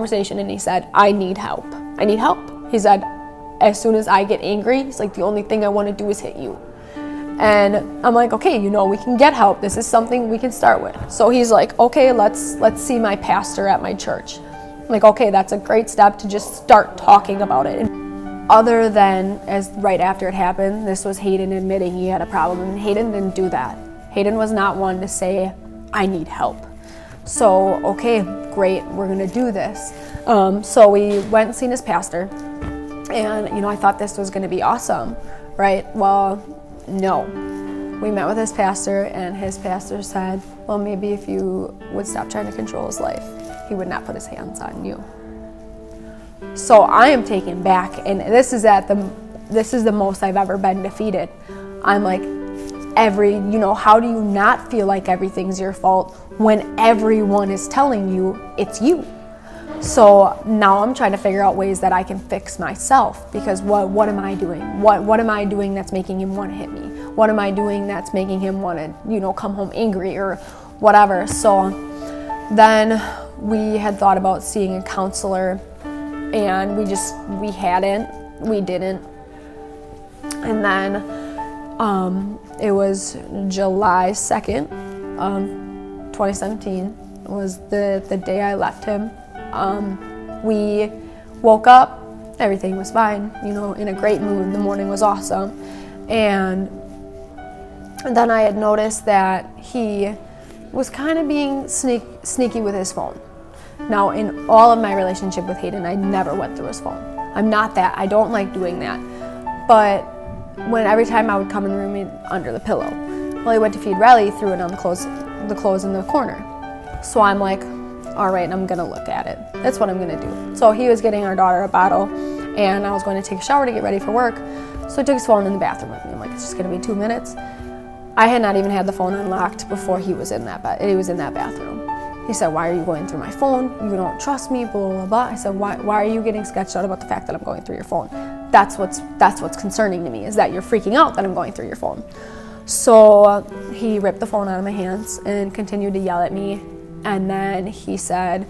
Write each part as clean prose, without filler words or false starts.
conversation and he said, I need help. I need help. He said, as soon as I get angry, he's like, the only thing I want to do is hit you. And I'm like, okay, we can get help. This is something we can start with. So he's like, okay, let's see my pastor at my church. I'm like, okay, that's a great step to just start talking about it. And other than as right after it happened, this was Hayden admitting he had a problem, and Hayden didn't do that. Hayden was not one to say, I need help. So, okay, great, we're gonna do this. So we went and seen his pastor, and I thought this was gonna be awesome, right? Well, no. We met with his pastor, and his pastor said, well, maybe if you would stop trying to control his life, he would not put his hands on you. So I am taken back, and this is the most I've ever been defeated. I'm like, how do you not feel like everything's your fault when everyone is telling you it's you? So now I'm trying to figure out ways that I can fix myself, because what am I doing? What am I doing that's making him want to hit me? What am I doing that's making him want to, come home angry or whatever? So then we had thought about seeing a counselor, and we didn't. And then it was July 2nd, 2017 was the day I left him. We woke up, everything was fine, in a great mood. The morning was awesome. And then I had noticed that he was kind of being sneaky with his phone. Now, in all of my relationship with Hayden, I never went through his phone. I'm not that. I don't like doing that. But every time I would come in the room under the pillow. Well, he went to feed Riley, threw it on the clothes in the corner. So I'm like, all right, I'm gonna look at it. That's what I'm gonna do. So he was getting our daughter a bottle, and I was going to take a shower to get ready for work. So I took his phone in the bathroom with me. I'm like, it's just gonna be 2 minutes. I had not even had the phone unlocked before he was in that bathroom. He said, why are you going through my phone? You don't trust me, blah, blah, blah. I said, why are you getting sketched out about the fact that I'm going through your phone? That's what's concerning to me, is that you're freaking out that I'm going through your phone. So he ripped the phone out of my hands and continued to yell at me. And then he said,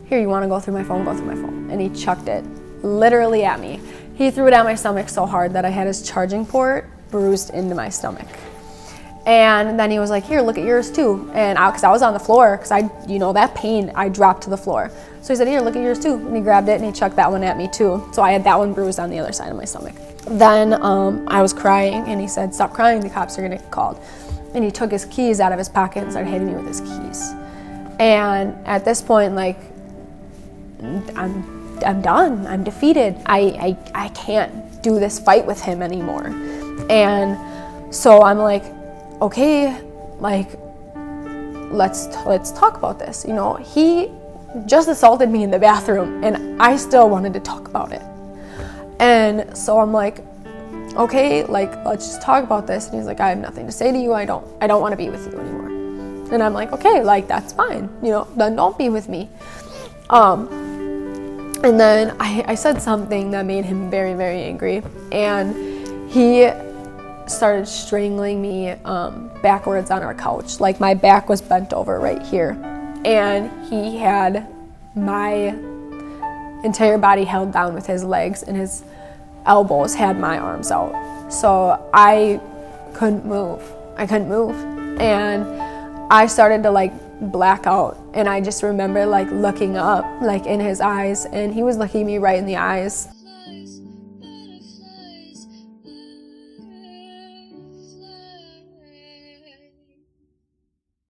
here, you want to go through my phone? Go through my phone. And he chucked it literally at me. He threw it at my stomach so hard that I had his charging port bruised into my stomach. And then he was like, here, look at yours too. And because I was on the floor, because that pain, I dropped to the floor. So he said, here, look at yours too. And he grabbed it and he chucked that one at me too. So I had that one bruised on the other side of my stomach. Then I was crying, and he said, stop crying, the cops are gonna get called. And he took his keys out of his pocket and started hitting me with his keys. And at this point, like, I'm done. I'm defeated. I can't do this fight with him anymore. And so I'm like, okay, like, let's talk about this. He just assaulted me in the bathroom, and I still wanted to talk about it. And so I'm like, okay, like, let's just talk about this. And he's like, I have nothing to say to you. I don't want to be with you anymore. And I'm like, okay, like, that's fine. Then don't be with me. And then I said something that made him very, very angry. And he started strangling me backwards on our couch. Like, my back was bent over right here. And he had my entire body held down with his legs, and his elbows had my arms out. So I couldn't move. And I started to, like, black out. And I just remember, like, looking up, like, in his eyes, and he was looking me right in the eyes.